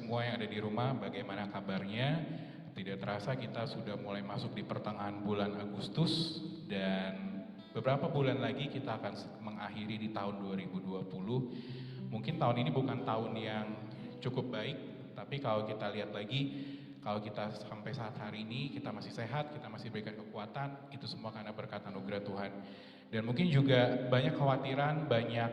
semua yang ada di rumah, bagaimana kabarnya? Tidak terasa kita sudah mulai masuk di pertengahan bulan Agustus dan beberapa bulan lagi kita akan mengakhiri di tahun 2020. Mungkin tahun ini bukan tahun yang cukup baik, tapi kalau kita lihat lagi, kalau kita sampai saat hari ini kita masih sehat, kita masih berikan kekuatan, itu semua karena berkat anugerah Tuhan. Dan mungkin juga banyak khawatiran, banyak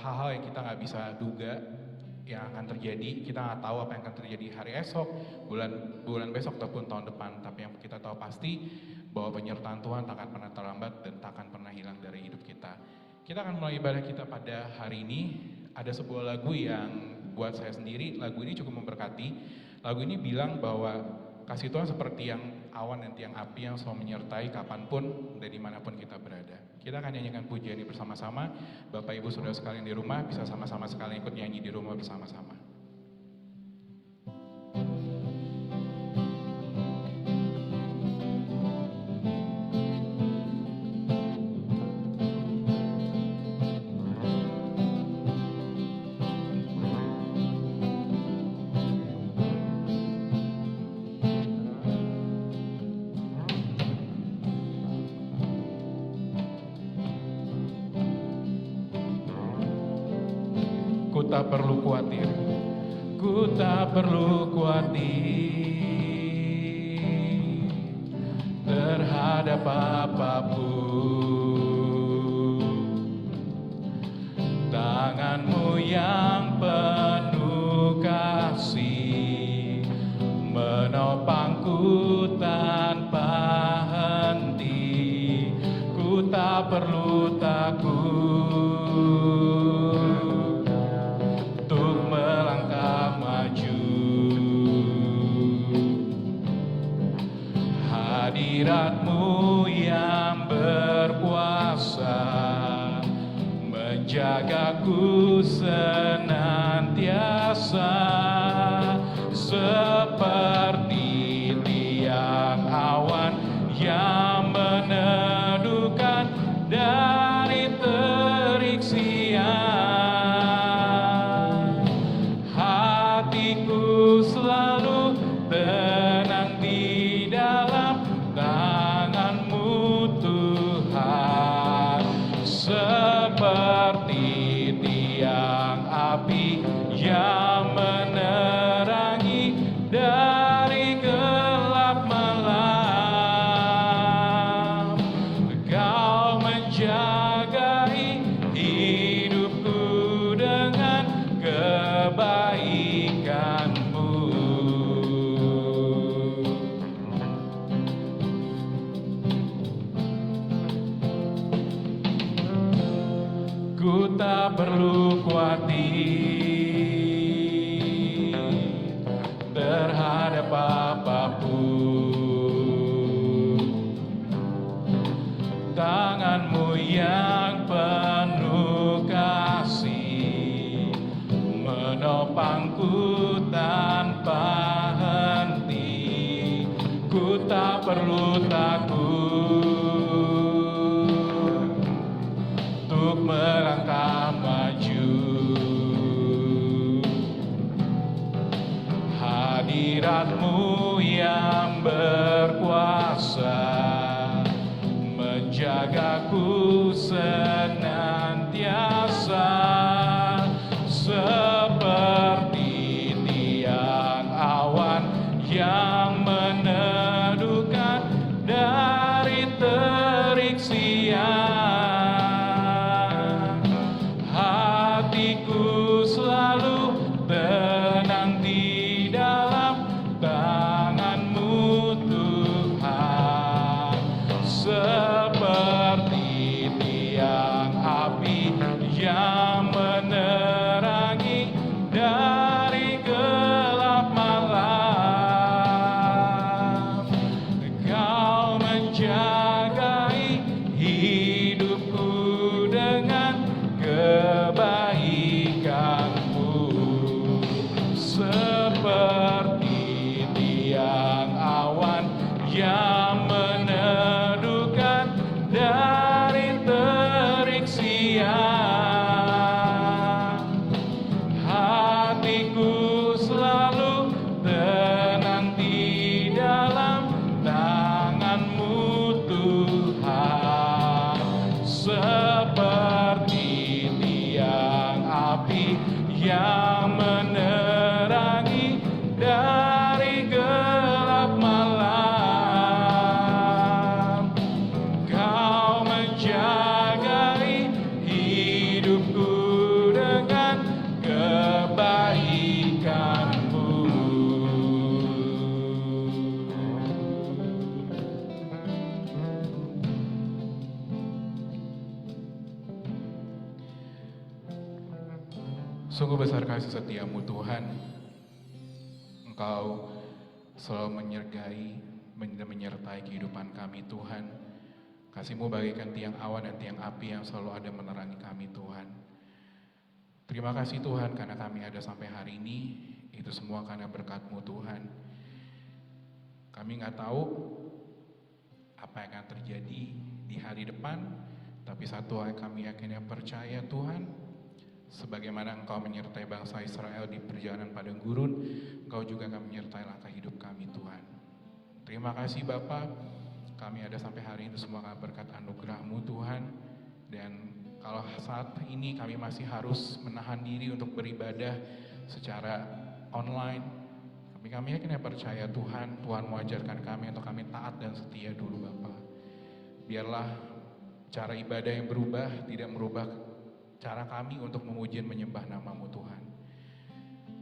hal-hal yang kita nggak bisa duga yang akan terjadi. Kita nggak tahu apa yang akan terjadi hari esok, bulan besok ataupun tahun depan. Tapi yang kita tahu pasti bahwa penyertaan Tuhan tak akan pernah terlambat dan tak akan pernah hilang dari hidup kita. Kita akan mulai ibadah kita pada hari ini. Ada sebuah lagu yang buat saya sendiri, lagu ini cukup memberkati. Lagu ini bilang bahwa kasih Tuhan seperti yang awan dan tiang api yang selalu menyertai kapanpun dan dimanapun kita berada. Kita akan nyanyikan pujian ini bersama-sama. Bapak Ibu Saudara sekalian di rumah bisa sama-sama sekalian ikut nyanyi di rumah bersama-sama. Ku tak perlu khawatir, ku tak perlu khawatir terhadap apapun. Tangan-Mu yang penuh kasih menopangku tanpa henti. Ku tak perlu takut melangkah maju. Hadirat-Mu yang berkuasa menjagaku senantiasa, seperti tiang awan yang meneduhkan dari terik siang. Selalu tenang di dalam tangan-Mu Tuhan, seperti tiang api yang menerangi dari gelap malam. Kau menjagai hidupku dengan kebaikan. Ku tak perlu khawatir terhadap apapun. Tangan-Mu yang penuh kasih menopangku tanpa henti. Ku tak perlu takut untuk melangkah maju. Hadirat-Mu yang berkuasa menjagaku senantiasa, seperti tiang awan yang meneduhkan dari terik siang. Hatiku selalu tenang di dalam tangan-Mu Tuhan, seperti tiang api yang menerangi dari gelap malam. Sungguh besar kasih setiamu Tuhan. Engkau selalu menyertai kehidupan kami Tuhan. Kasih-Mu bagaikan tiang awan dan tiang api yang selalu ada menerangi kami Tuhan. Terima kasih Tuhan karena kami ada sampai hari ini. Itu semua karena berkat-Mu Tuhan. Kami nggak tahu apa yang akan terjadi di hari depan, tapi satu hal yang kami yakin yang percaya Tuhan, sebagaimana Engkau menyertai bangsa Israel di perjalanan padang gurun, Engkau juga akan menyertai langkah hidup kami Tuhan. Terima kasih Bapa, kami ada sampai hari ini semua berkat anugerah-Mu Tuhan. Dan kalau saat ini kami masih harus menahan diri untuk beribadah secara online, kami yakin ya percaya Tuhan mengajarkan kami untuk kami taat dan setia dulu Bapa. Biarlah cara ibadah yang berubah tidak merubah cara kami untuk memuji dan menyembah nama-Mu Tuhan.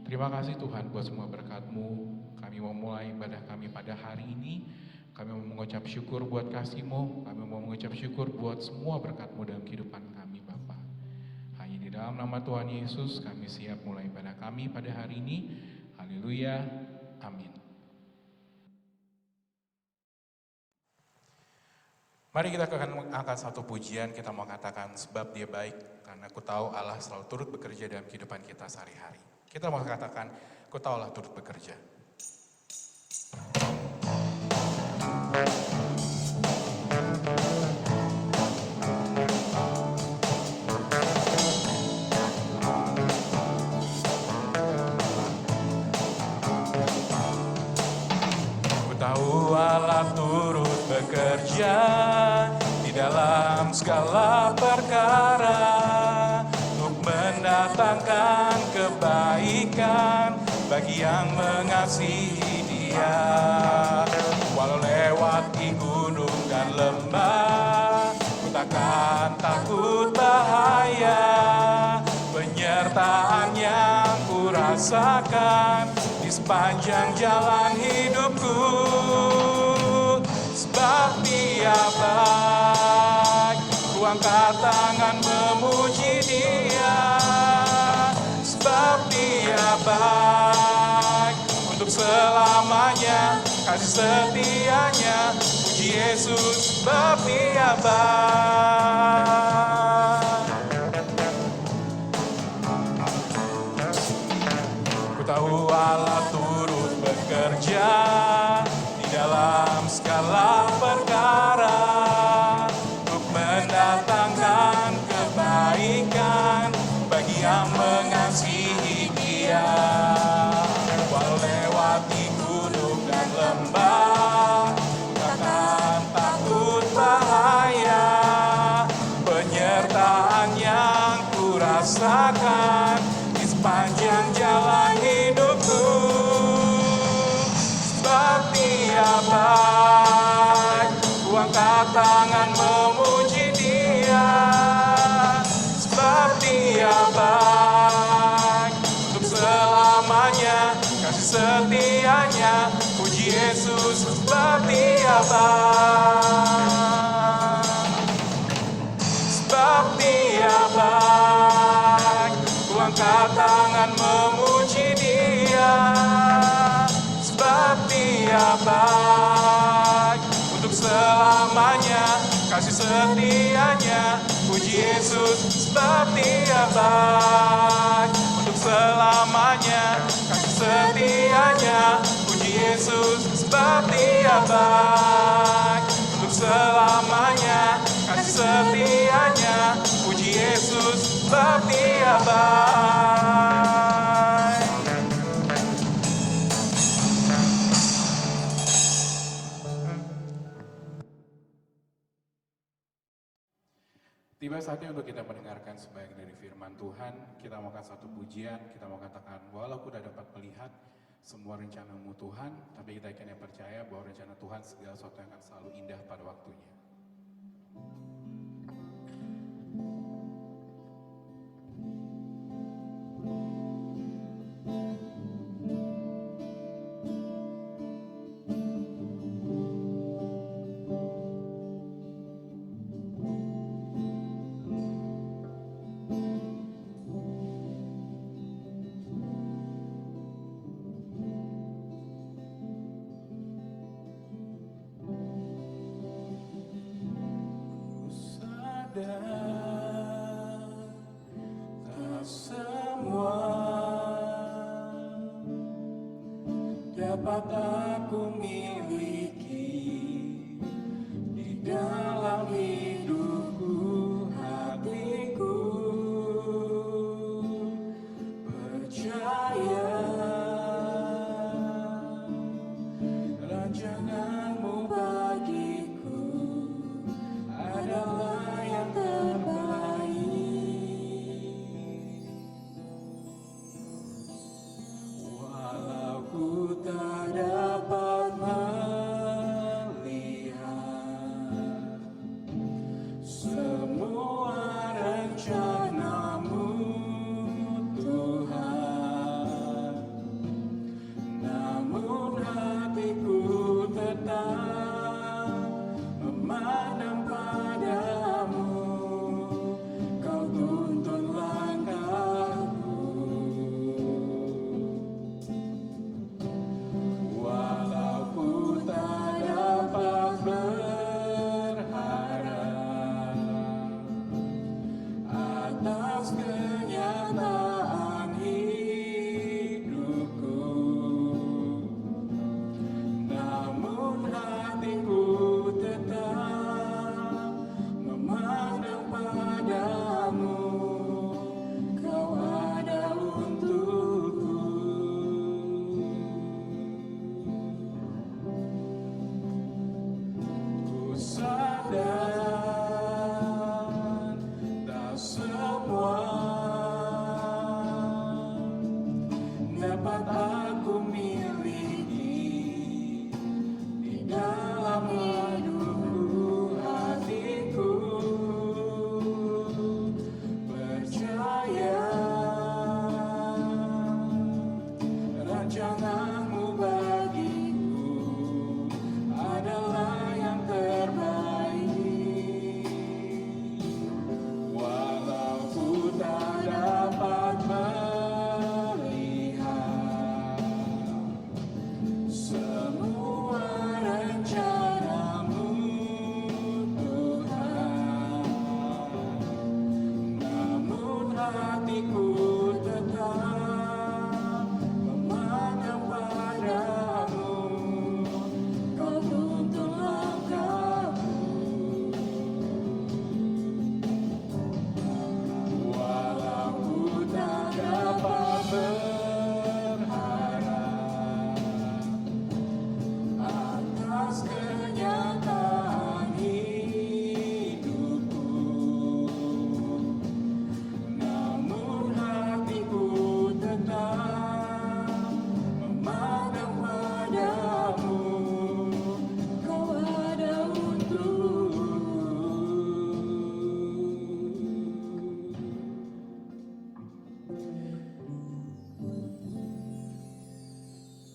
Terima kasih Tuhan buat semua berkat-Mu. Kami mau mulai ibadah kami pada hari ini. Kami mau mengucap syukur buat kasih-Mu. Kami mau mengucap syukur buat semua berkat-Mu dalam kehidupan kami Bapa. Hanya di dalam nama Tuhan Yesus kami siap mulai ibadah kami pada hari ini. Haleluya. Amin. Mari kita akan angkat satu pujian, kita mau katakan sebab Dia baik, karena aku tahu Allah selalu turut bekerja dalam kehidupan kita sehari-hari. Kita mau katakan, aku tahu Allah turut bekerja. Allah turut bekerja di dalam segala perkara untuk mendatangkan kebaikan bagi yang mengasihi Dia. Walau lewati gunung dan lembah, ku takkan takut bahaya. Penyertaan yang ku rasakan di sepanjang jalan hidupku. Sebab Dia baik, ku angkat tangan memuji Dia. Sebab Dia baik, untuk selamanya kasih setianya. Puji Yesus, sebab Dia baik. Ku tahu Allah turut bekerja di dalam segala perkara untuk mendatangkan kebaikan bagi yang mengasihi Dia. Walau lewati gunung dan lembah, takkan takut bahaya. Penyertaan yang ku rasakan di sepanjang jalan hidupku. Sebab Dia baik, ku angkat tangan memuji Dia. Sebab Dia baik, untuk selamanya kasih setianya. Puji Yesus, sebab Dia baik. Sebab Dia baik, ku angkat tangan memuji Dia. Sebab Dia baik, untuk selamanya kasih setianya. Puji Yesus, sebab Dia baik, untuk selamanya kasih setianya. Puji Yesus, sebab Dia baik, untuk selamanya kasih setianya. Puji Yesus, sebab Dia baik. Tiba saatnya untuk kita mendengarkan sebagian dari firman Tuhan. Kita mau katakan satu pujian, kita mau katakan walau aku tidak dapat melihat semua rencana-Mu Tuhan, tapi kita akan percaya bahwa rencana Tuhan segala sesuatu yang akan selalu indah pada waktunya. dan tak semua dapat aku miliki di dalam hidupku, hatiku percaya rancanganmu bagiku adalah yang terbaik. Walau ku tak dapat melihat semua rencanamu, Tuhan, namun hatiku tetap memandang padamu. Kau tuntun langkahku, walau ku tak dapat berharap atas kenyataan hidupku, namun hatiku tetap memandang padamu. Kau ada untukku. Ku sadar tak semua dapat aku miliki di dalam hidupku, hatiku percaya rancanganmu bagiku adalah yang terbaik. Walau ku tak dapat melihat semua rencanamu, Tuhan, namun hatiku tetap memandang padamu. Kau tuntun langkahku, walau ku tak dapat berharap atas kenyataan hidupku, namun hatiku tetap memandang padamu. Kau ada untukku.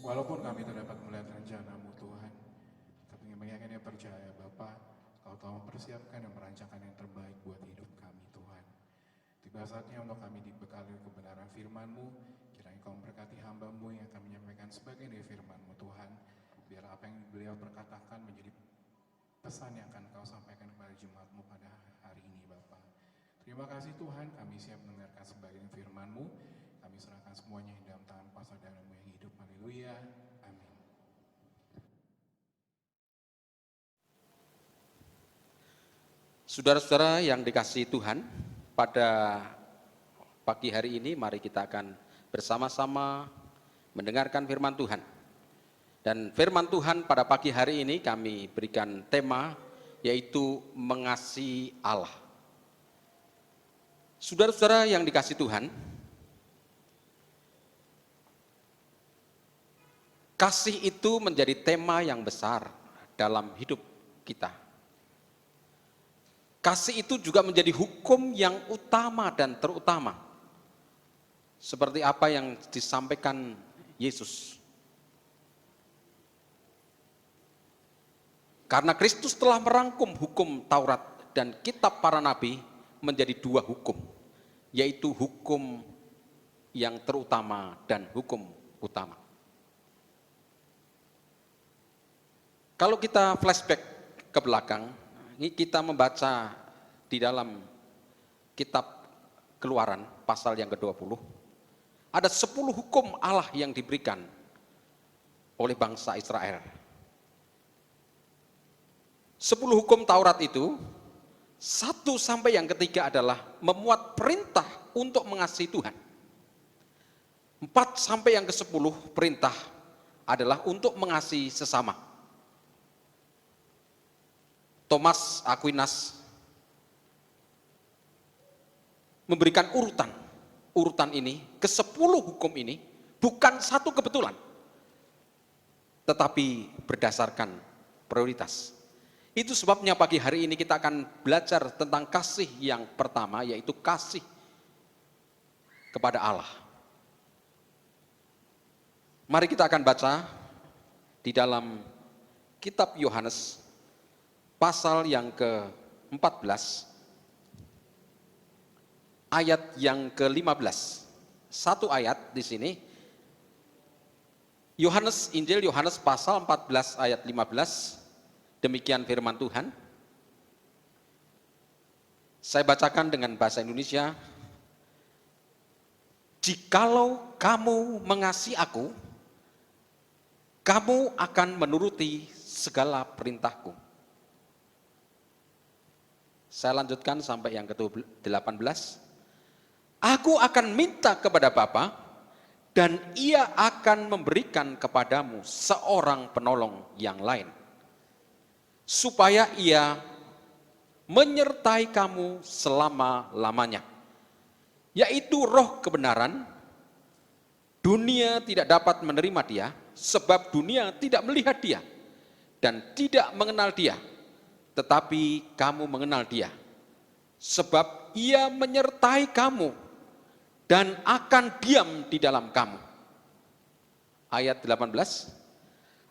Walaupun kami tak dapat melihat rencanamu, Tuhan, tapi kami yakin dan percaya Bapa, Kau telah mempersiapkan dan merancangkan yang terbaik buat hidup kami, Tuhan. Tiba saatnya untuk kami dibekali kebenaran firman-Mu. Kiranya Kau memberkati hamba-Mu yang akan menyampaikan sebagian dari firman-Mu, Tuhan. Biar apa yang beliau perkatakan menjadi pesan yang akan Kau sampaikan kepada jemaat-Mu pada hari ini, Bapa. Terima kasih Tuhan, kami siap mendengarkan sebagian firman-Mu. Kami serahkan semuanya di dalam tangan kuasa darah-Mu yang hidup. Haleluya. Amin. Saudara-saudara yang dikasihi Tuhan, pada pagi hari ini mari kita akan bersama-sama mendengarkan firman Tuhan. Dan firman Tuhan pada pagi hari ini kami berikan tema yaitu mengasihi Allah. Saudara-saudara yang dikasihi Tuhan, kasih itu menjadi tema yang besar dalam hidup kita. Kasih itu juga menjadi hukum yang utama dan terutama. Seperti apa yang disampaikan Yesus. Karena Kristus telah merangkum hukum Taurat dan kitab para nabi menjadi dua hukum. Yaitu hukum yang terutama dan hukum utama. Kalau kita flashback ke belakang, ini kita membaca di dalam kitab Keluaran pasal yang ke-20, ada 10 hukum Allah yang diberikan oleh bangsa Israel. 10 hukum Taurat itu, 1 sampai yang ketiga adalah memuat perintah untuk mengasihi Tuhan. 4 sampai yang ke-10 perintah adalah untuk mengasihi sesama. Thomas Aquinas memberikan urutan ini, ke-10 hukum ini bukan satu kebetulan, tetapi berdasarkan prioritas. Itu sebabnya pagi hari ini kita akan belajar tentang kasih yang pertama, yaitu kasih kepada Allah. Mari kita akan baca di dalam kitab Yohanes pasal yang ke-14 ayat yang ke-15. Satu ayat di sini. Injil Yohanes pasal 14 ayat 15. Demikian firman Tuhan. Saya bacakan dengan bahasa Indonesia. Jikalau kamu mengasihi aku, kamu akan menuruti segala perintahku. Saya lanjutkan sampai yang ke-18. Aku akan minta kepada Bapa, dan Ia akan memberikan kepadamu seorang penolong yang lain, supaya Ia menyertai kamu selama-lamanya, yaitu Roh kebenaran. Dunia tidak dapat menerima Dia, sebab dunia tidak melihat Dia dan tidak mengenal Dia. Tetapi kamu mengenal Dia, sebab Ia menyertai kamu dan akan diam di dalam kamu. Ayat 18.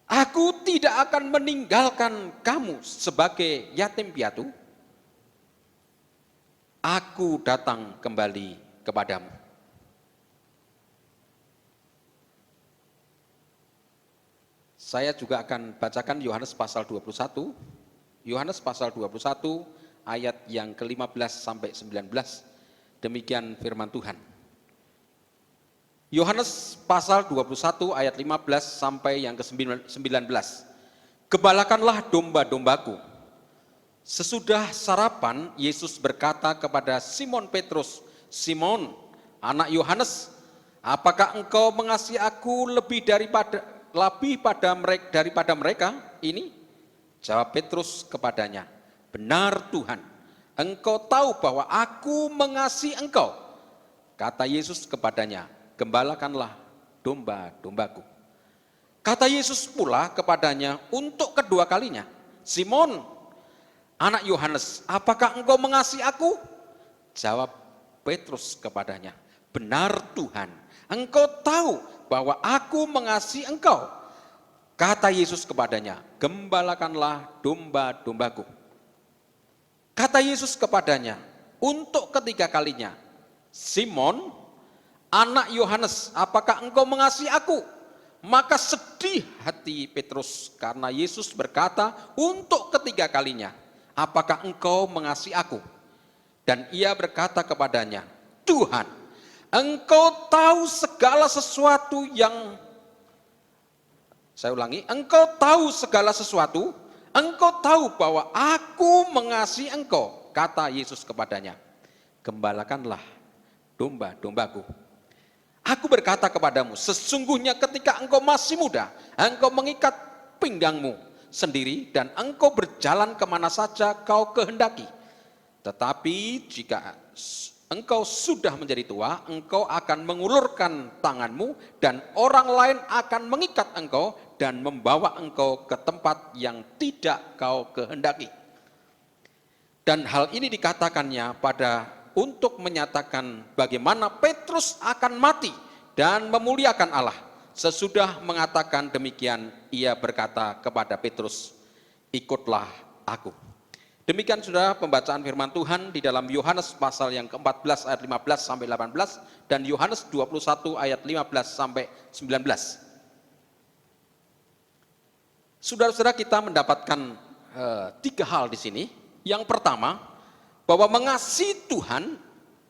Aku tidak akan meninggalkan kamu sebagai yatim piatu. Aku datang kembali kepadamu. Saya juga akan bacakan Yohanes pasal 21. Yohanes pasal 21 ayat yang ke-15 sampai 19. Demikian firman Tuhan. Yohanes pasal 21 ayat 15 sampai yang ke-19. Gembalakanlah domba-dombaku. Sesudah sarapan, Yesus berkata kepada Simon Petrus, Simon, anak Yohanes, apakah engkau mengasihi aku lebih daripada mereka ini? Jawab Petrus kepadanya, benar Tuhan, engkau tahu bahwa aku mengasihi engkau. Kata Yesus kepadanya, gembalakanlah domba-dombaku. Kata Yesus pula kepadanya untuk kedua kalinya, Simon, anak Yohanes, apakah engkau mengasihi aku? Jawab Petrus kepadanya, benar Tuhan, engkau tahu bahwa aku mengasihi engkau. Kata Yesus kepadanya, gembalakanlah domba-dombaku. Kata Yesus kepadanya untuk ketiga kalinya, Simon, anak Yohanes, apakah engkau mengasihi aku? Maka sedih hati Petrus karena Yesus berkata untuk ketiga kalinya, apakah engkau mengasihi aku? Dan ia berkata kepadanya, Tuhan, engkau tahu segala sesuatu yang... Saya ulangi, engkau tahu segala sesuatu, engkau tahu bahwa aku mengasihi engkau. Kata Yesus kepadanya, gembalakanlah domba-dombaku. Aku berkata kepadamu, sesungguhnya ketika engkau masih muda, engkau mengikat pinggangmu sendiri dan engkau berjalan kemana saja kau kehendaki. Tetapi jika engkau sudah menjadi tua, engkau akan mengulurkan tanganmu dan orang lain akan mengikat engkau dan membawa engkau ke tempat yang tidak kau kehendaki. Dan hal ini dikatakannya untuk menyatakan bagaimana Petrus akan mati dan memuliakan Allah. Sesudah mengatakan demikian, ia berkata kepada Petrus, ikutlah aku. Demikian sudah pembacaan firman Tuhan di dalam Yohanes pasal yang ke-14 ayat 15 sampai 18 dan Yohanes 21 ayat 15 sampai 19. Saudara-saudara, kita mendapatkan 3 hal di sini. Yang pertama, bahwa mengasihi Tuhan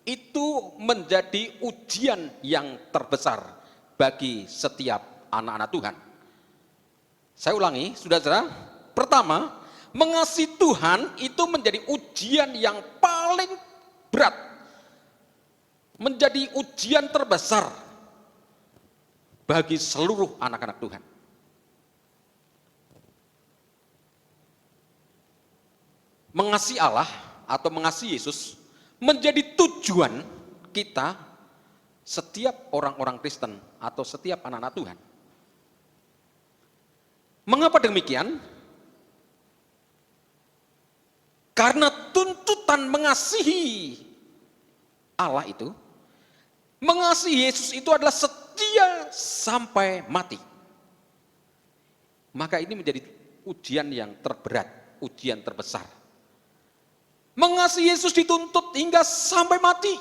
itu menjadi ujian yang terbesar bagi setiap anak-anak Tuhan. Saya ulangi, saudara-saudara. Pertama, mengasihi Tuhan itu menjadi ujian yang paling berat, menjadi ujian terbesar bagi seluruh anak-anak Tuhan. Mengasihi Allah atau mengasihi Yesus menjadi tujuan kita, setiap orang-orang Kristen atau setiap anak-anak Tuhan. Mengapa demikian? Karena tuntutan mengasihi Allah itu, mengasihi Yesus itu adalah setia sampai mati. Maka ini menjadi ujian yang terberat, ujian terbesar. Mengasihi Yesus dituntut hingga sampai mati.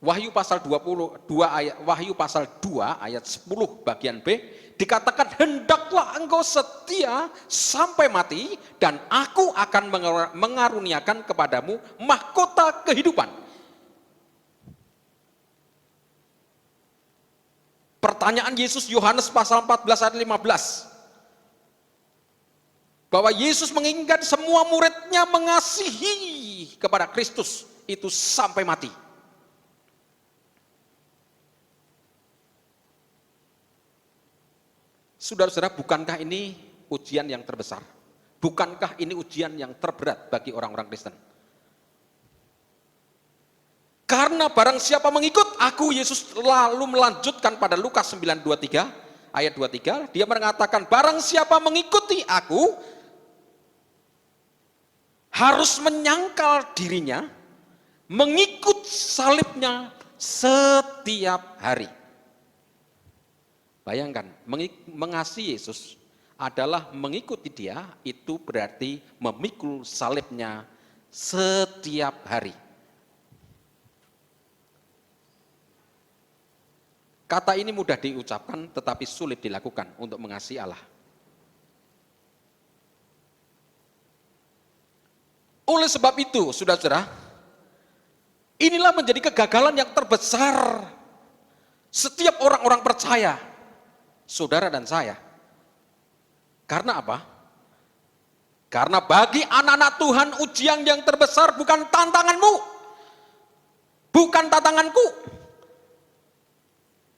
Wahyu pasal 2 ayat 10 bagian B dikatakan, hendaklah engkau setia sampai mati dan aku akan mengaruniakan kepadamu mahkota kehidupan. Pertanyaan Yesus, Yohanes pasal 14 ayat 15. Bahwa Yesus menginginkan semua muridnya mengasihi kepada Kristus itu sampai mati. Saudara-saudara, bukankah ini ujian yang terbesar? Bukankah ini ujian yang terberat bagi orang-orang Kristen? Karena barang siapa mengikut aku, Yesus lalu melanjutkan pada Lukas 9:23, ayat 23, dia mengatakan, barang siapa mengikuti aku, harus menyangkal dirinya, mengikut salibnya setiap hari. Bayangkan, mengasihi Yesus adalah mengikuti dia, itu berarti memikul salibnya setiap hari. Kata ini mudah diucapkan tetapi sulit dilakukan untuk mengasihi Allah. Oleh sebab itu, saudara-saudara, inilah menjadi kegagalan yang terbesar setiap orang-orang percaya, saudara dan saya. Karena apa? Karena bagi anak-anak Tuhan ujian yang terbesar bukan tantanganmu, bukan tantanganku.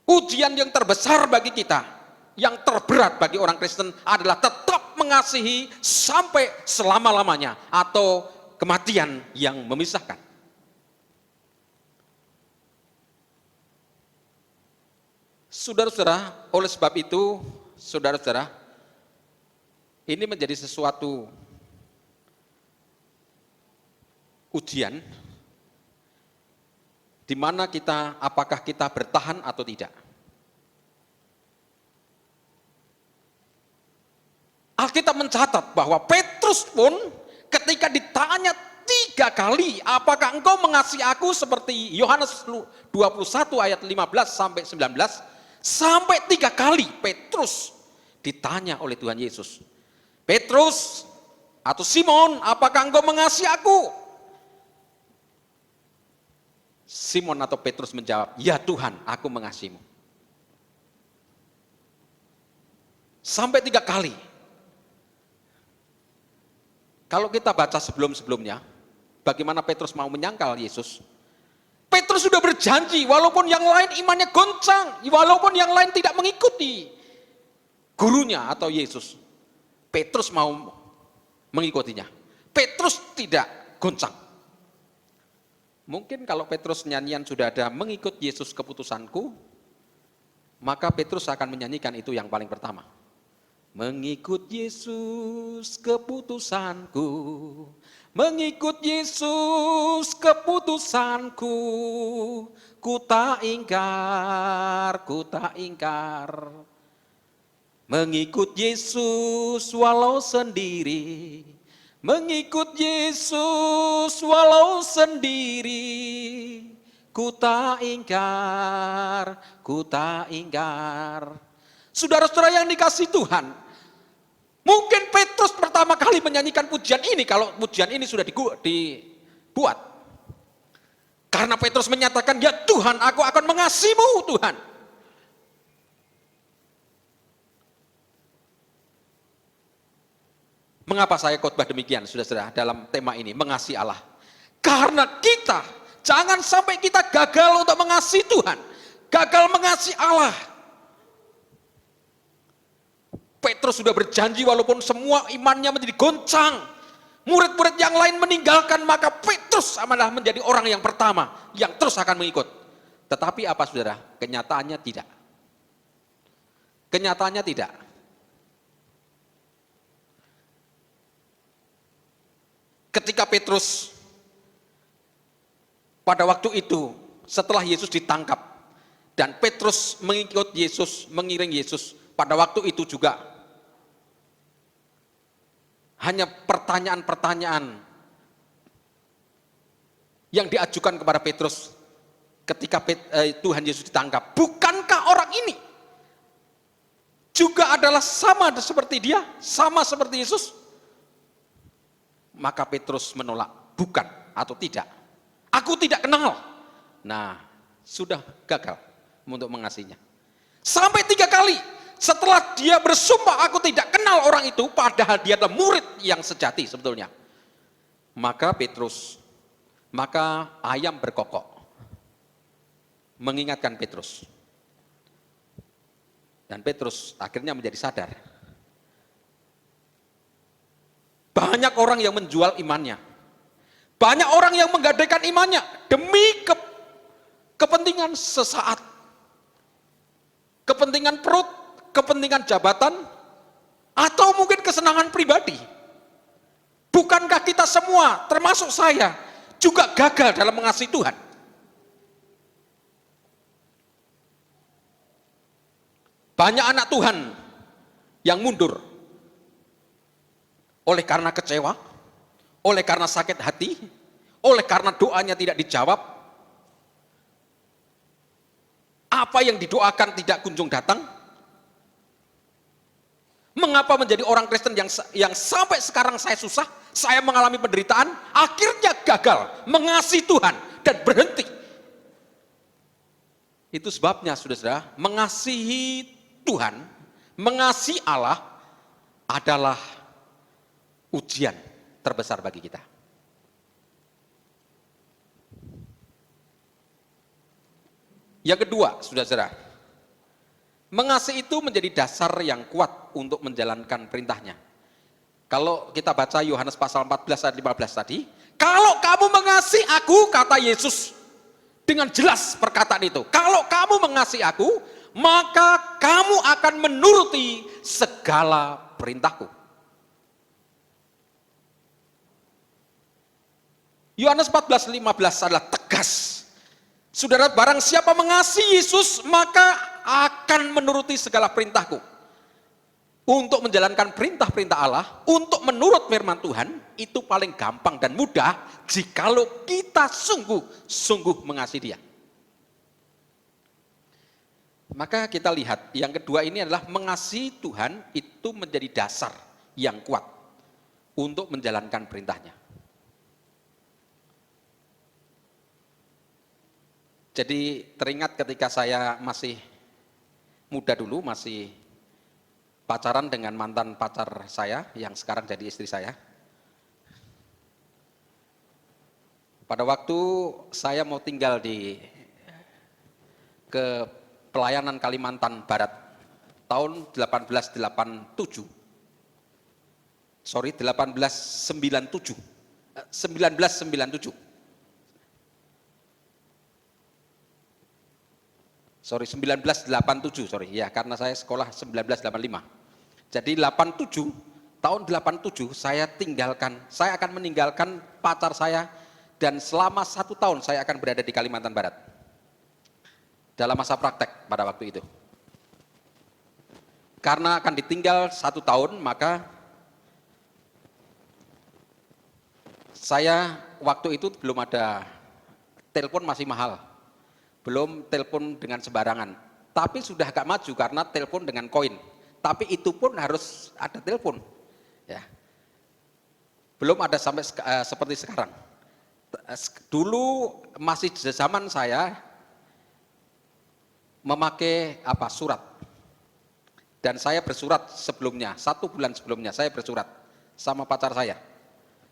Ujian yang terbesar bagi kita, yang terberat bagi orang Kristen adalah tetap mengasihi sampai selama-lamanya atau kematian yang memisahkan. Saudara-saudara, oleh sebab itu, saudara-saudara, ini menjadi sesuatu ujian di mana apakah kita bertahan atau tidak. Alkitab mencatat bahwa Petrus pun ketika ditanya 3 kali, apakah engkau mengasihi aku, seperti Yohanes 21 ayat 15 sampai 19, sampai 3 kali Petrus ditanya oleh Tuhan Yesus, Petrus atau Simon, apakah engkau mengasihi aku? Simon atau Petrus menjawab, ya Tuhan, aku mengasihimu. Sampai 3 kali. Kalau kita baca sebelum-sebelumnya, bagaimana Petrus mau menyangkal Yesus? Petrus sudah berjanji, walaupun yang lain imannya goncang, walaupun yang lain tidak mengikuti gurunya atau Yesus, Petrus mau mengikutinya. Petrus tidak goncang. Mungkin kalau Petrus nyanyian sudah ada, mengikut Yesus keputusanku, maka Petrus akan menyanyikan itu yang paling pertama. Mengikut Yesus keputusanku, mengikut Yesus keputusanku, ku tak ingkar, ku tak ingkar. Mengikut Yesus walau sendiri, mengikut Yesus walau sendiri, ku tak ingkar, ku tak ingkar. Saudara-saudara yang dikasihi Tuhan, mungkin Petrus Petrus pertama kali menyanyikan pujian ini kalau pujian ini sudah dibuat? Karena Petrus menyatakan, ya Tuhan, aku akan mengasihimu Tuhan. Mengapa saya khotbah demikian, saudara-saudara, dalam tema ini, mengasihi Allah? Karena kita, jangan sampai kita gagal untuk mengasihi Tuhan, gagal mengasihi Allah. Petrus sudah berjanji walaupun semua imannya menjadi goncang, murid-murid yang lain meninggalkan, maka Petrus malah menjadi orang yang pertama yang terus akan mengikut. Tetapi apa saudara? Kenyataannya tidak. Kenyataannya tidak. Ketika Petrus pada waktu itu setelah Yesus ditangkap dan Petrus mengikut Yesus, mengiring Yesus, pada waktu itu juga hanya pertanyaan-pertanyaan yang diajukan kepada Petrus ketika Tuhan Yesus ditangkap. Bukankah orang ini juga adalah sama seperti dia, sama seperti Yesus? Maka Petrus menolak, bukan atau tidak. Aku tidak kenal. Nah, sudah gagal untuk mengasihinya. Sampai 3 kali. Setelah dia bersumpah, aku tidak kenal orang itu, padahal dia adalah murid yang sejati sebetulnya. Maka ayam berkokok, mengingatkan Petrus. Dan Petrus akhirnya menjadi sadar. Banyak orang yang menjual imannya. Banyak orang yang menggadaikan imannya demi kepentingan sesaat. Kepentingan perut, kepentingan jabatan, atau mungkin kesenangan pribadi. Bukankah kita semua, termasuk saya, juga gagal dalam mengasihi Tuhan? Banyak anak Tuhan yang mundur oleh karena kecewa, oleh karena sakit hati, oleh karena doanya tidak dijawab. Apa yang didoakan tidak kunjung datang. Mengapa menjadi orang Kristen yang sampai sekarang saya susah, saya mengalami penderitaan, akhirnya gagal mengasihi Tuhan dan berhenti. Itu sebabnya, saudara-saudara, mengasihi Tuhan, mengasihi Allah adalah ujian terbesar bagi kita. Yang kedua, saudara-saudara, mengasihi itu menjadi dasar yang kuat untuk menjalankan perintahnya. Kalau kita baca Yohanes pasal 14 ayat 15 tadi, kalau kamu mengasihi aku, kata Yesus, dengan jelas perkataan itu, kalau kamu mengasihi aku, maka kamu akan menuruti segala perintahku. Yohanes 14:15 adalah tegas. Saudara, barang siapa mengasihi Yesus, maka akan menuruti segala perintahku. Untuk menjalankan perintah-perintah Allah, untuk menurut firman Tuhan, itu paling gampang dan mudah jikalau kita sungguh-sungguh mengasihi Dia. Maka kita lihat, yang kedua ini adalah mengasihi Tuhan itu menjadi dasar yang kuat untuk menjalankan perintahnya. Jadi teringat ketika saya masih muda dulu, masih pacaran dengan mantan pacar saya yang sekarang jadi istri saya. Pada waktu saya mau tinggal ke pelayanan Kalimantan Barat tahun 1897. 1987, ya, karena saya sekolah 1985. Jadi 87 saya akan meninggalkan pacar saya dan selama 1 tahun saya akan berada di Kalimantan Barat dalam masa praktek pada waktu itu. Karena akan ditinggal 1 tahun, maka saya waktu itu belum ada telepon, masih mahal. Belum telepon dengan sembarangan, tapi sudah agak maju karena telepon dengan koin. Tapi itu pun harus ada telepon. Ya. Belum ada sampai seperti sekarang. Dulu masih zaman saya memakai surat. Dan saya bersurat sebelumnya, 1 bulan sebelumnya saya bersurat sama pacar saya,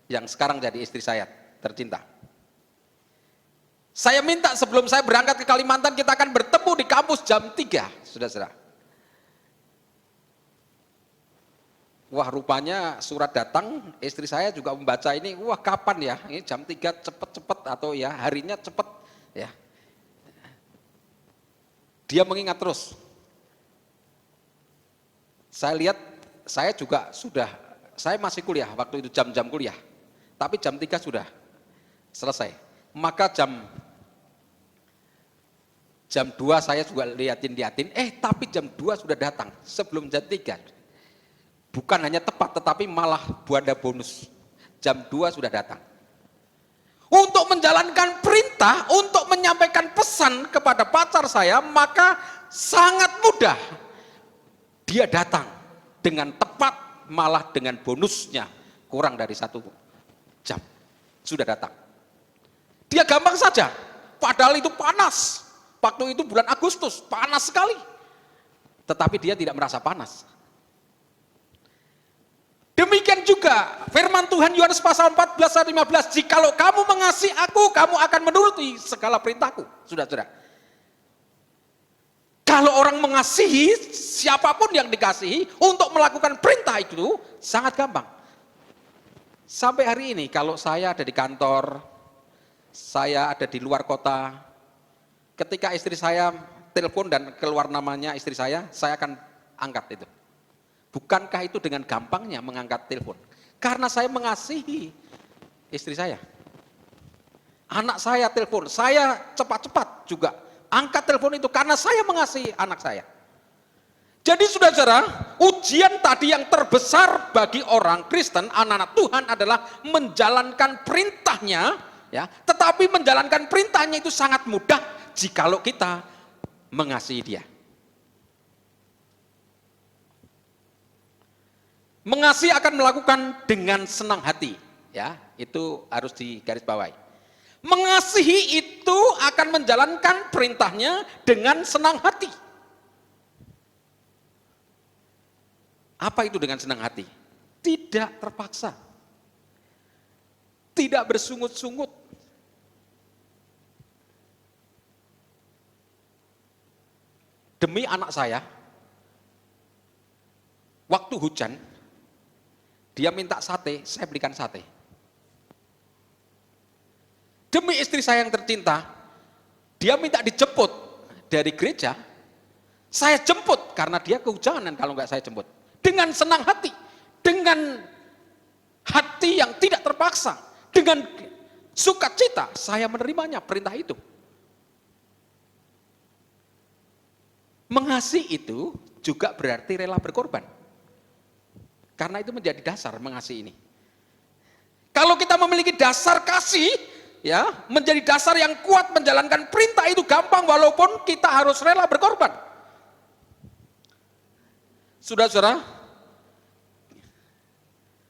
yang sekarang jadi istri saya tercinta. Saya minta sebelum saya berangkat ke Kalimantan, kita akan bertemu di kampus jam 3, saudara-saudara. Wah, rupanya surat datang, istri saya juga membaca ini, wah kapan ya, ini jam 3 cepet-cepet atau ya harinya cepet ya. Dia mengingat terus. Saya lihat, saya juga saya masih kuliah, waktu itu jam-jam kuliah. Tapi jam 3 sudah selesai. Maka jam 2 saya juga liatin, tapi jam 2 sudah datang, sebelum jam 3. Bukan hanya tepat, tetapi malah ada bonus. Jam 2 sudah datang. Untuk menjalankan perintah, untuk menyampaikan pesan kepada pacar saya, maka sangat mudah. Dia datang dengan tepat, malah dengan bonusnya kurang dari 1 jam. Sudah datang. Dia gampang saja, padahal itu panas. Waktu itu bulan Agustus, panas sekali. Tetapi dia tidak merasa panas. Demikian juga firman Tuhan Yohanes pasal 14 ayat 15, jikalau kamu mengasihi aku, kamu akan menuruti segala perintahku. Saudara-saudara. Kalau orang mengasihi, siapapun yang dikasihi, untuk melakukan perintah itu sangat gampang. Sampai hari ini kalau saya ada di kantor, saya ada di luar kota, ketika istri saya telepon dan keluar namanya istri saya akan angkat itu. Bukankah itu dengan gampangnya mengangkat telepon? Karena saya mengasihi istri saya. Anak saya telepon, saya cepat-cepat juga angkat telepon itu karena saya mengasihi anak saya. Jadi saudara-saudara, ujian tadi yang terbesar bagi orang Kristen, anak-anak Tuhan adalah menjalankan perintahnya, ya. Tetapi menjalankan perintahnya itu sangat mudah jikalau kita mengasihi dia. Mengasihi akan melakukan dengan senang hati, ya. Itu harus digarisbawahi. Mengasihi itu akan menjalankan perintahnya dengan senang hati. Apa itu dengan senang hati? Tidak terpaksa. Tidak bersungut-sungut. Demi anak saya, waktu hujan, dia minta sate, saya belikan sate. Demi istri saya yang tercinta, dia minta dijemput dari gereja, saya jemput karena dia kehujanan kalau nggak saya jemput. Dengan senang hati, dengan hati yang tidak terpaksa, dengan sukacita saya menerimanya perintah itu. Mengasihi itu juga berarti rela berkorban. Karena itu menjadi dasar mengasihi ini. Kalau kita memiliki dasar kasih, ya, menjadi dasar yang kuat menjalankan perintah itu gampang walaupun kita harus rela berkorban. Saudara-saudara,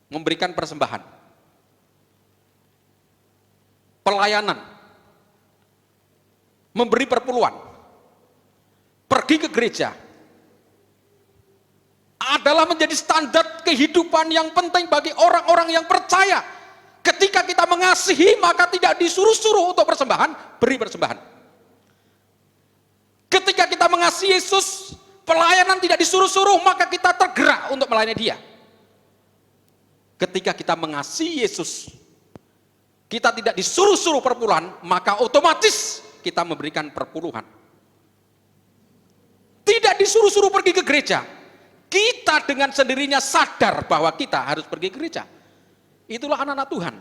memberikan persembahan, pelayanan, memberi perpuluhan, pergi ke gereja, adalah menjadi standar kehidupan yang penting bagi orang-orang yang percaya. Ketika kita mengasihi, maka tidak disuruh-suruh untuk persembahan, beri persembahan. Ketika kita mengasihi Yesus, pelayanan tidak disuruh-suruh, maka kita tergerak untuk melayani dia. Ketika kita mengasihi Yesus, kita tidak disuruh-suruh perpuluhan, maka otomatis kita memberikan perpuluhan. Tidak disuruh-suruh pergi ke gereja, kita dengan sendirinya sadar bahwa kita harus pergi ke gereja. Itulah anak-anak Tuhan.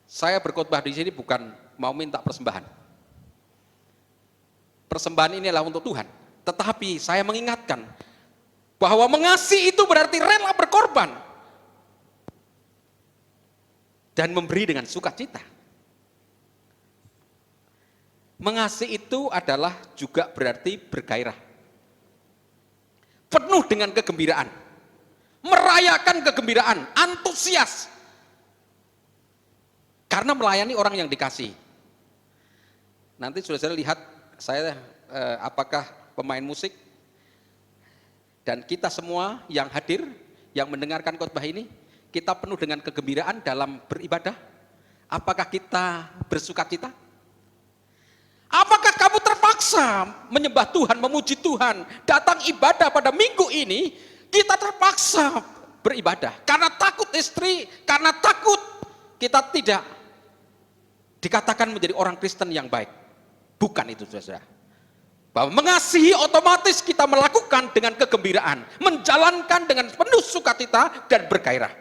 Saya berkhotbah di sini bukan mau minta persembahan. Persembahan ini adalah untuk Tuhan. Tetapi saya mengingatkan bahwa mengasihi itu berarti rela berkorban dan memberi dengan sukacita. Mengasihi itu adalah juga berarti bergairah. penuh dengan kegembiraan, merayakan kegembiraan, antusias, karena melayani orang yang dikasih. Nanti saudara lihat saya apakah pemain musik dan kita semua yang hadir, yang mendengarkan khotbah ini, kita penuh dengan kegembiraan dalam beribadah. Apakah kita bersukacita? Apakah kamu terpaksa menyembah Tuhan, memuji Tuhan, datang ibadah pada minggu ini, kita terpaksa beribadah karena takut istri, karena takut kita tidak dikatakan menjadi orang Kristen yang baik. Bukan itu, saudara. Bahwa mengasihi otomatis kita melakukan dengan kegembiraan, menjalankan dengan penuh sukacita dan bergairah.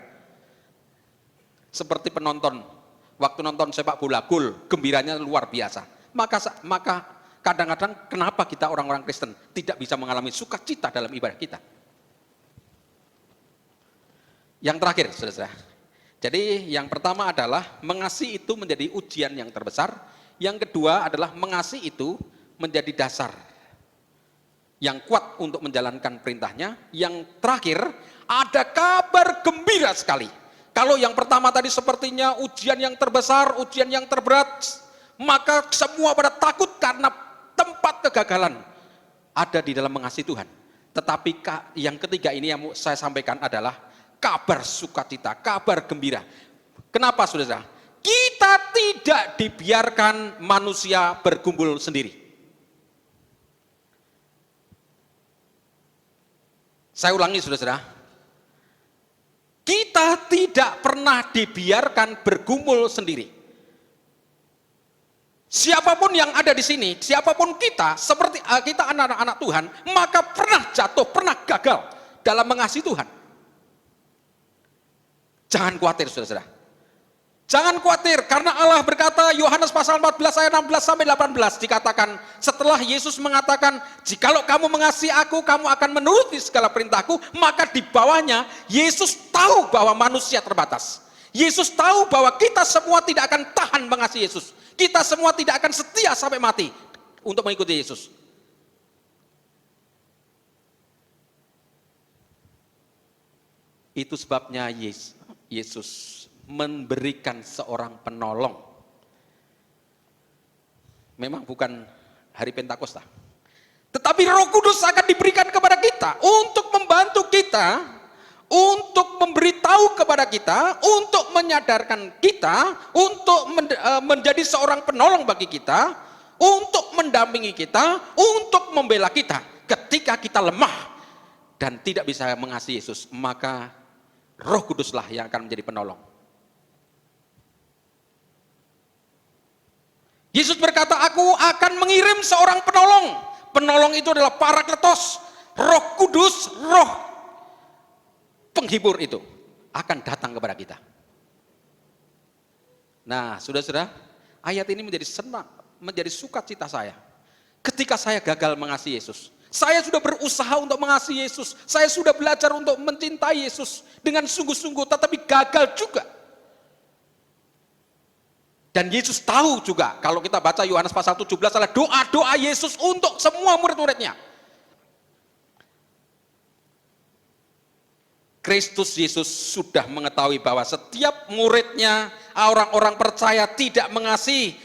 Seperti penonton, waktu nonton sepak bola gol, gembiranya luar biasa. Maka kadang-kadang kenapa kita orang-orang Kristen tidak bisa mengalami sukacita dalam ibadah kita? Yang terakhir, saudara. Jadi yang pertama adalah mengasihi itu menjadi ujian yang terbesar. Yang kedua adalah mengasihi itu menjadi dasar yang kuat untuk menjalankan perintahnya. Yang terakhir ada kabar gembira sekali. Kalau yang pertama tadi sepertinya ujian yang terbesar, ujian yang terberat, maka semua pada takut karena tempat kegagalan ada di dalam mengasihi Tuhan. Tetapi yang ketiga ini yang saya sampaikan adalah kabar sukacita, kabar gembira. Kenapa, saudara? Kita tidak dibiarkan manusia berkumpul sendiri. Saya ulangi, saudara. Kita tidak pernah dibiarkan berkumpul sendiri. Siapapun yang ada di sini, siapapun kita, seperti kita anak-anak Tuhan, maka pernah jatuh, pernah gagal dalam mengasihi Tuhan. Jangan khawatir, saudara. Jangan khawatir, karena Allah berkata, Yohanes pasal 14 ayat 16 sampai 18 dikatakan, setelah Yesus mengatakan, jikalau kamu mengasihi aku, kamu akan menuruti segala perintahku, maka di bawahnya Yesus tahu bahwa manusia terbatas. Yesus tahu bahwa kita semua tidak akan tahan mengasihi Yesus. Kita semua tidak akan setia sampai mati untuk mengikuti Yesus. Itu sebabnya Yesus memberikan seorang penolong. Memang bukan hari Pentakosta, tetapi Roh Kudus akan diberikan kepada kita untuk membantu kita, untuk memberitahu kepada kita, untuk menyadarkan kita, untuk menjadi seorang penolong bagi kita, untuk mendampingi kita, untuk membela kita. Ketika kita lemah dan tidak bisa mengasihi Yesus, maka Roh Kuduslah yang akan menjadi penolong. Yesus berkata, aku akan mengirim seorang penolong. Penolong itu adalah Parakletos, Roh Kudus, Roh penghibur itu akan datang kepada kita. Nah, saudara-saudara, ayat ini menjadi senang, menjadi sukacita saya. Ketika saya gagal mengasihi Yesus, saya sudah berusaha untuk mengasihi Yesus, saya sudah belajar untuk mencintai Yesus dengan sungguh-sungguh, tetapi gagal juga. Dan Yesus tahu juga, kalau kita baca Yohanes pasal 17 adalah doa-doa Yesus untuk semua murid-muridnya. Kristus Yesus sudah mengetahui bahwa setiap muridnya, orang-orang percaya tidak mengasihi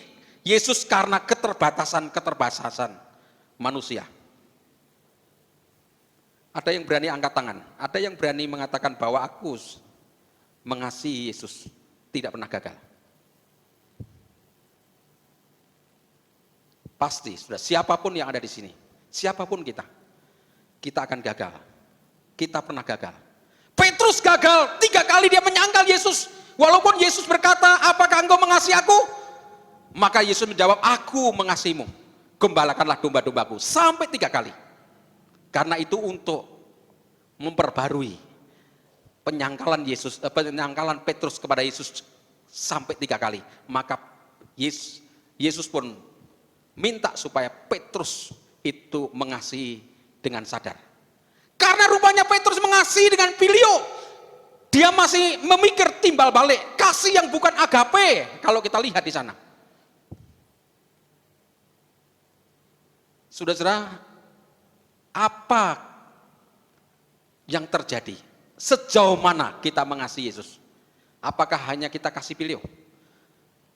Yesus karena keterbatasan manusia. Ada yang berani angkat tangan, ada yang berani mengatakan bahwa aku mengasihi Yesus, tidak pernah gagal. Pasti, sudah siapapun yang ada di sini, siapapun kita akan gagal. Kita pernah gagal. Petrus gagal, 3 kali dia menyangkal Yesus. Walaupun Yesus berkata, apakah engkau mengasihi aku? Maka Yesus menjawab, aku mengasihimu. Gembalakanlah domba-dombaku. Sampai 3 kali. Karena itu untuk memperbarui penyangkalan Petrus kepada Yesus sampai 3 kali. Maka Yesus pun minta supaya Petrus itu mengasihi dengan sadar. Karena rupanya Petrus mengasihi dengan filio. Dia masih memikir timbal balik, kasih yang bukan agape kalau kita lihat di sana. Saudara-saudara, apa yang terjadi? Sejauh mana kita mengasihi Yesus? Apakah hanya kita kasih pilih?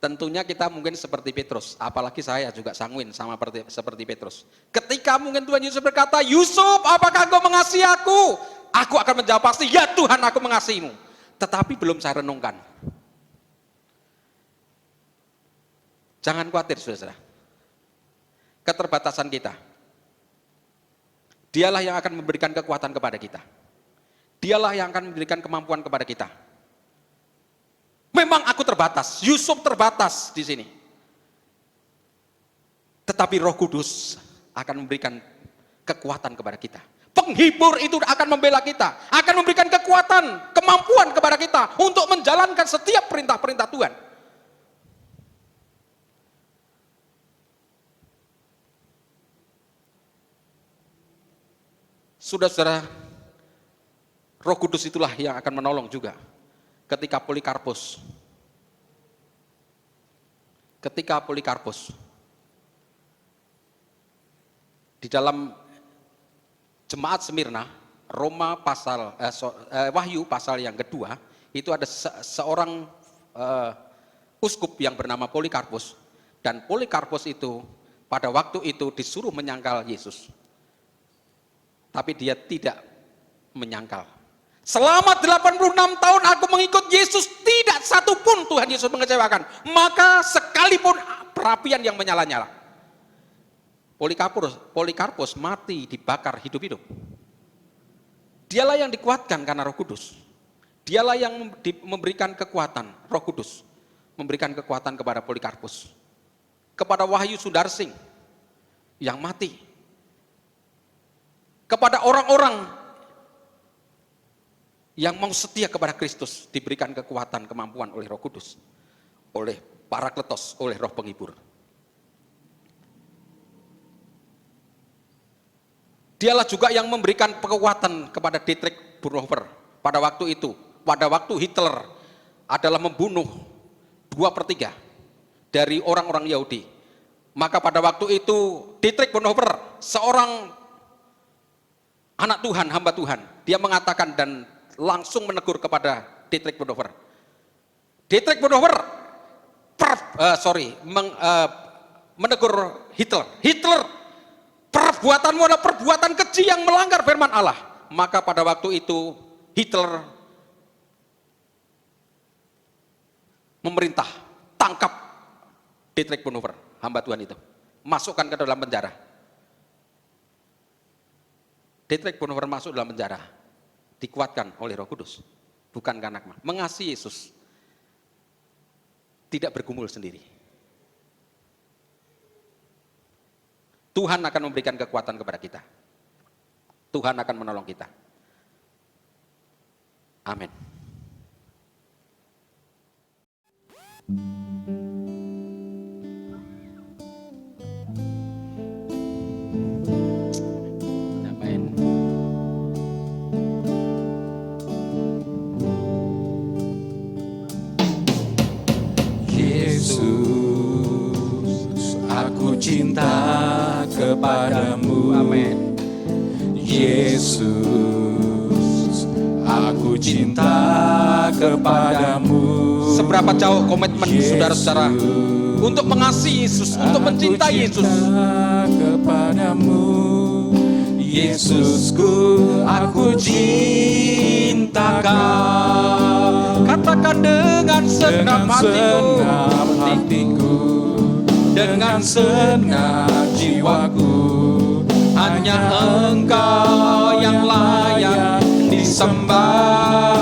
Tentunya kita mungkin seperti Petrus, apalagi saya juga sanguin sama seperti Petrus. Ketika mungkin Tuhan Yesus berkata, Yusuf, apakah engkau mengasihi aku? Aku akan menjawab pasti, ya Tuhan, aku mengasihimu. Tetapi belum saya renungkan. Jangan khawatir, saudara. Keterbatasan kita. Dialah yang akan memberikan kekuatan kepada kita. Dialah yang akan memberikan kemampuan kepada kita. Memang aku terbatas, Yusuf terbatas di sini. Tetapi Roh Kudus akan memberikan kekuatan kepada kita. Penghibur itu akan membela kita, akan memberikan kekuatan, kemampuan kepada kita untuk menjalankan setiap perintah-perintah Tuhan. Saudara-saudara, Roh Kudus itulah yang akan menolong juga. Ketika Polikarpus di dalam jemaat Smyrna, Wahyu pasal yang kedua, itu ada seorang uskup yang bernama Polikarpus, dan Polikarpus itu pada waktu itu disuruh menyangkal Yesus, tapi dia tidak menyangkal. Selama 86 tahun aku mengikut Yesus, tidak satu pun Tuhan Yesus mengecewakan. Maka sekalipun perapian yang menyala-nyala, Polikarpus mati dibakar hidup-hidup. Dialah yang dikuatkan karena Roh Kudus. Dialah yang memberikan kekuatan, Roh Kudus memberikan kekuatan kepada Polikarpus, kepada Wahyu Sudarsing yang mati, kepada orang-orang yang mau setia kepada Kristus diberikan kekuatan, kemampuan oleh Roh Kudus, oleh Parakletos, oleh Roh Penghibur. Dialah juga yang memberikan kekuatan kepada Dietrich Bonhoeffer pada waktu itu, pada waktu Hitler adalah membunuh 2/3 dari orang-orang Yahudi. Maka pada waktu itu Dietrich Bonhoeffer, seorang anak Tuhan, hamba Tuhan, dia mengatakan dan langsung menegur kepada Dietrich Bonhoeffer. Dietrich Bonhoeffer menegur Hitler. Hitler, perbuatanmu adalah perbuatan keji yang melanggar firman Allah. Maka pada waktu itu Hitler memerintah, tangkap Dietrich Bonhoeffer, hamba Tuhan itu, masukkan ke dalam penjara. Dietrich Bonhoeffer masuk dalam penjara, dikuatkan oleh Roh Kudus, bukan karena mengasihi Yesus, tidak bergumul sendiri. Tuhan akan memberikan kekuatan kepada kita. Tuhan akan menolong kita. Amin. Aku cinta kepadamu, amin. Yesus, aku cinta kepadamu. Seberapa jauh komitmen saudara-saudara untuk mengasihi Yesus, untuk mencintai Yesus? Kepadamu, Yesusku, aku cinta Kau. Katakan dengan segenap hatiku, dengan segenap jiwaku, hanya Engkau yang layak disembah.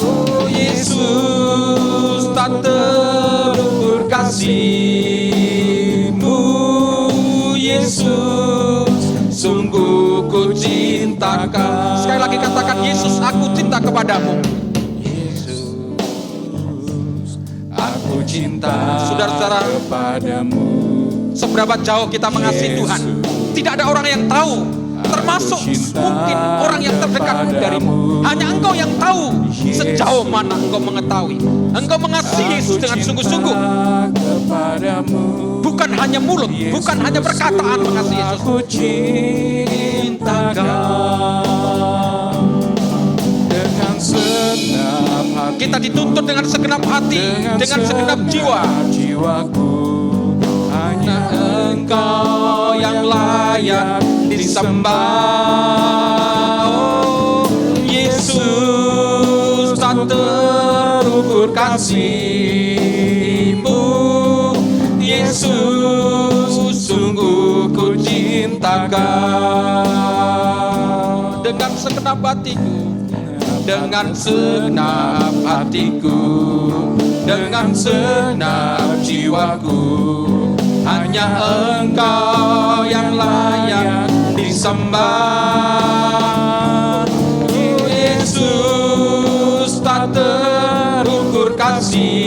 Oh Yesus, tak terukur kasih-Mu. Yesus, sungguh ku cinta Kau. Sekali lagi katakan, Yesus, aku cinta kepadamu. Aku cinta saudara-saudara kepadamu. Seberapa jauh kita mengasihi Tuhan, tidak ada orang yang tahu, termasuk mungkin orang yang terdekat darimu. Hanya Engkau yang tahu sejauh mana Engkau mengetahui. Engkau mengasihi Yesus dengan sungguh-sungguh, bukan hanya mulut, bukan hanya perkataan mengasihi Yesus. Aku cinta Kau. segenap hati, Kita dituntut dengan segenap hati, dengan segenap jiwa. jiwaku. Hanya Engkau yang layak disembah. Oh, Yesus, tak terukur kasih-Mu. Yesus, sungguh ku cintakan. Dengan segenap hatiku, dengan segenap hatiku, dengan segenap jiwaku, hanya Engkau yang layak disembah. Yesus, tak terukur kasih-Mu.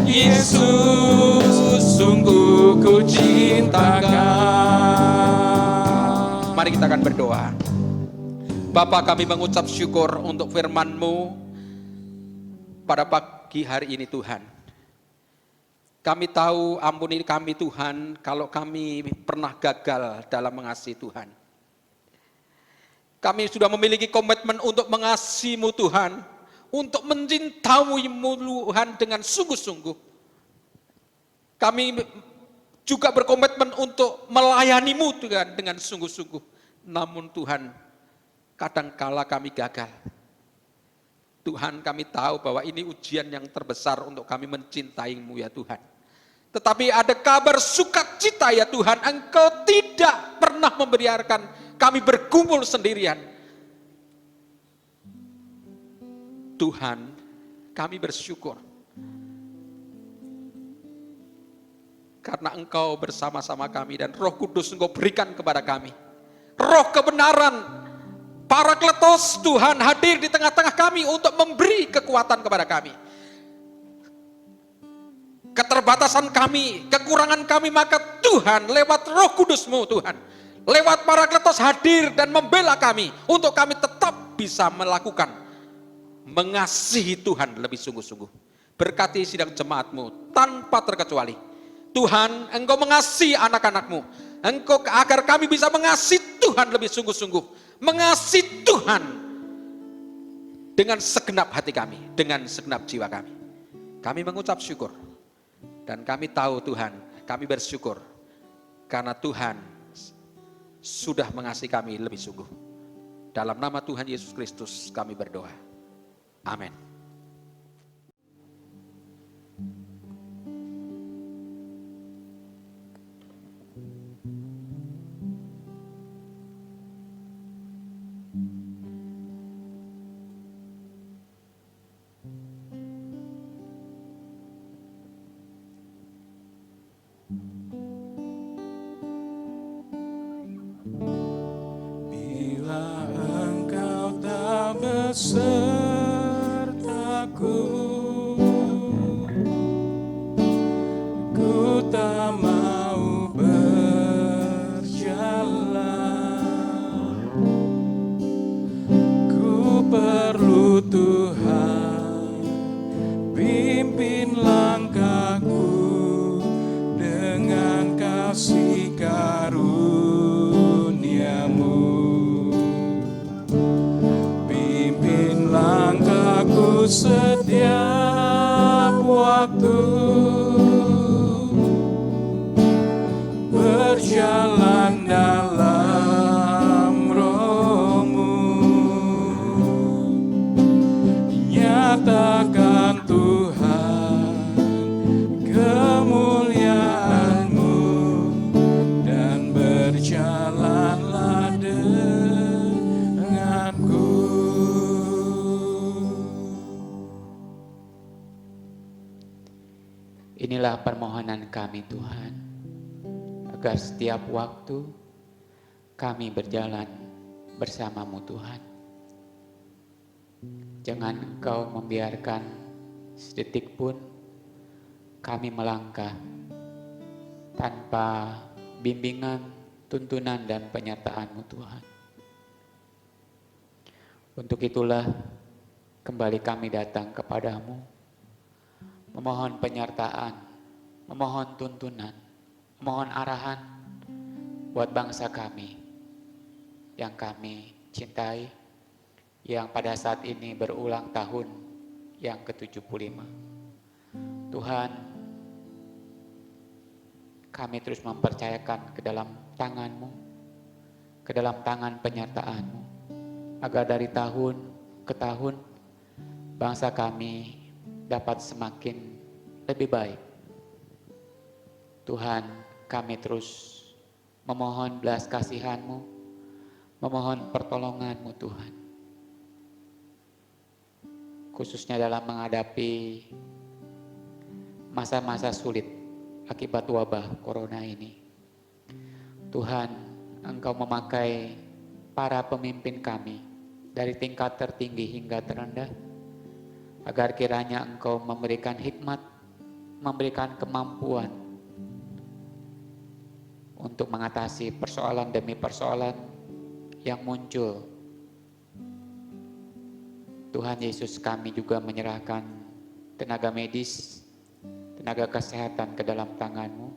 Yesus, sungguh ku cintakan. Mari kita akan berdoa. Bapa, kami mengucap syukur untuk firman-Mu pada pagi hari ini Tuhan. Kami tahu, ampuni kami Tuhan, kalau kami pernah gagal dalam mengasihi Tuhan. Kami sudah memiliki komitmen untuk mengasihi-Mu Tuhan, untuk mencintai-Mu Tuhan dengan sungguh-sungguh. Kami juga berkomitmen untuk melayani-Mu Tuhan dengan sungguh-sungguh. Namun Tuhan, kadangkala kami gagal. Tuhan, kami tahu bahwa ini ujian yang terbesar untuk kami mencintai-Mu ya Tuhan. Tetapi ada kabar sukacita ya Tuhan, Engkau tidak pernah membiarkan kami bergumul sendirian. Tuhan, kami bersyukur karena Engkau bersama-sama kami dan Roh Kudus Engkau berikan kepada kami. Roh kebenaran, Parakletos Tuhan hadir di tengah-tengah kami untuk memberi kekuatan kepada kami. Keterbatasan kami, kekurangan kami, maka Tuhan lewat Roh Kudus-Mu Tuhan, lewat Parakletos hadir dan membela kami untuk kami tetap bisa melakukan mengasihi Tuhan lebih sungguh-sungguh. Berkati sidang jemaat-Mu tanpa terkecuali. Tuhan, Engkau mengasihi anak-anak-Mu. Engkau agar kami bisa mengasihi Tuhan lebih sungguh-sungguh. Mengasihi Tuhan dengan segenap hati kami, dengan segenap jiwa kami. Kami mengucap syukur. Dan kami tahu Tuhan, kami bersyukur. Karena Tuhan sudah mengasihi kami lebih sungguh. Dalam nama Tuhan Yesus Kristus kami berdoa. Amin. Bila Engkau tak besertaku, ku tak mau berjalan. Ku perlu Tuhan, pimpin langkahku dengan kasih karunia-Mu. Pimpin langkahku setiap waktu, berjalan dalam Roh-Mu. Nyatakan Tuhan kemuliaan-Mu dan berjalanlah denganku. Inilah permohonan kami Tuhan, agar setiap waktu kami berjalan bersama-Mu Tuhan. Jangan Engkau membiarkan sedetik pun kami melangkah tanpa bimbingan, tuntunan, dan penyertaan-Mu Tuhan. Untuk itulah kembali kami datang kepadamu, memohon penyertaan, memohon tuntunan, memohon arahan buat bangsa kami yang kami cintai, yang pada saat ini berulang tahun yang ke-75. Tuhan, kami terus mempercayakan ke dalam tangan-Mu, ke dalam tangan penyertaan-Mu, agar dari tahun ke tahun bangsa kami dapat semakin lebih baik. Tuhan, kami terus memohon belas kasihan-Mu, memohon pertolongan-Mu Tuhan. Khususnya dalam menghadapi masa-masa sulit akibat wabah corona ini. Tuhan, Engkau memakai para pemimpin kami dari tingkat tertinggi hingga terendah, agar kiranya Engkau memberikan hikmat, memberikan kemampuan untuk mengatasi persoalan demi persoalan yang muncul. Tuhan Yesus, kami juga menyerahkan tenaga medis, tenaga kesehatan ke dalam tangan-Mu.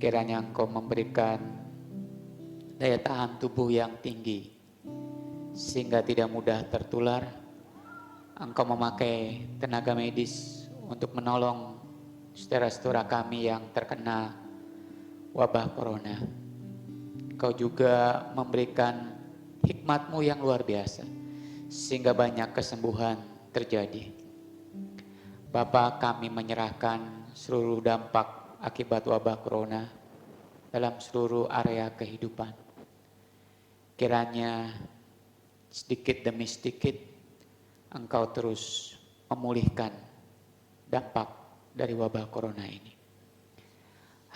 Kiranya Engkau memberikan daya tahan tubuh yang tinggi, sehingga tidak mudah tertular. Engkau memakai tenaga medis untuk menolong saudara-saudara kami yang terkena wabah corona. Engkau juga memberikan hikmat-Mu yang luar biasa, sehingga banyak kesembuhan terjadi. Bapa, kami menyerahkan seluruh dampak akibat wabah corona dalam seluruh area kehidupan. Kiranya sedikit demi sedikit Engkau terus memulihkan dampak dari wabah corona ini.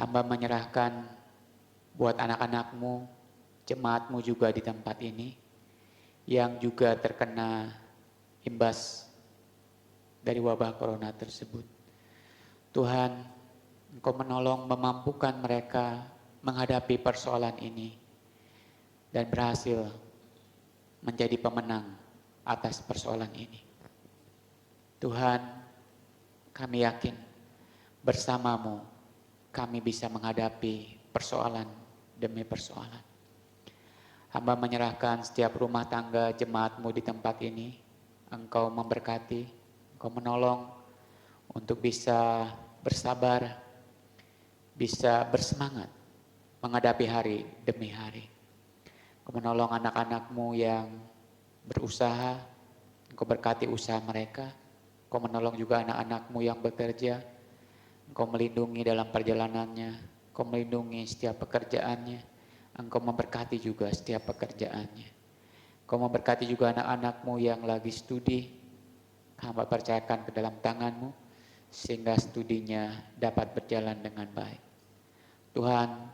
Hamba menyerahkan buat anak-anak-Mu, jemaat-Mu juga di tempat ini, yang juga terkena imbas dari wabah corona tersebut. Tuhan, Engkau menolong, memampukan mereka menghadapi persoalan ini dan berhasil menjadi pemenang atas persoalan ini. Tuhan, kami yakin bersama-Mu kami bisa menghadapi persoalan demi persoalan. Hamba menyerahkan setiap rumah tangga jemaat-Mu di tempat ini. Engkau memberkati, Engkau menolong untuk bisa bersabar, bisa bersemangat menghadapi hari demi hari. Engkau menolong anak-anak-Mu yang berusaha, Engkau berkati usaha mereka. Engkau menolong juga anak-anak-Mu yang bekerja. Engkau melindungi dalam perjalanannya, Engkau melindungi setiap pekerjaannya, Engkau memberkati juga setiap pekerjaannya. Engkau memberkati juga anak-anak-Mu yang lagi studi, hamba percayakan ke dalam tangan-Mu, sehingga studinya dapat berjalan dengan baik. Tuhan,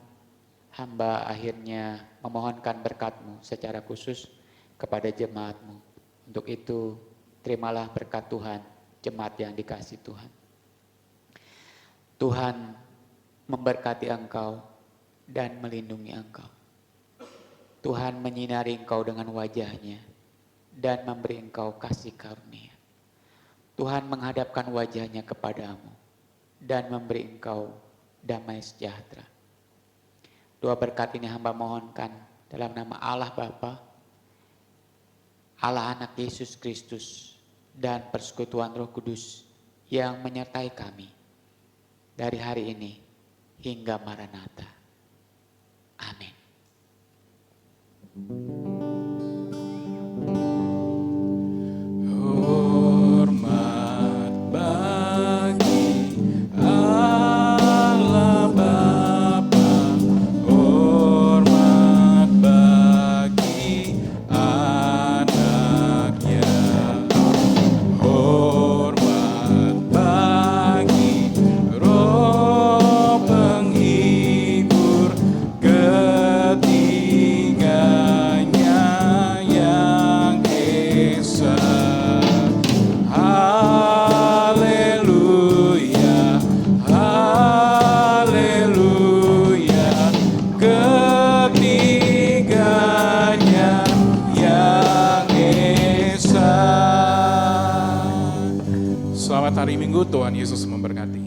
hamba akhirnya memohonkan berkat-Mu secara khusus kepada jemaat-Mu. Untuk itu, terimalah berkat Tuhan, jemaat yang dikasihi Tuhan. Tuhan memberkati engkau dan melindungi engkau. Tuhan menyinari engkau dengan wajahnya dan memberi engkau kasih karunia. Tuhan menghadapkan wajahnya kepadamu dan memberi engkau damai sejahtera. Dua berkat ini hamba mohonkan dalam nama Allah Bapa, Allah Anak Yesus Kristus, dan persekutuan Roh Kudus yang menyertai kami dari hari ini hingga Maranatha. Amin. Hormat bagi Allah Bapa, hormat bagi anaknya, hormat bagi Roh penghibur ketiganya yang esa. Haleluya, haleluya, ketiganya yang esa. Selamat hari Minggu, Tuhan Yesus memberkati.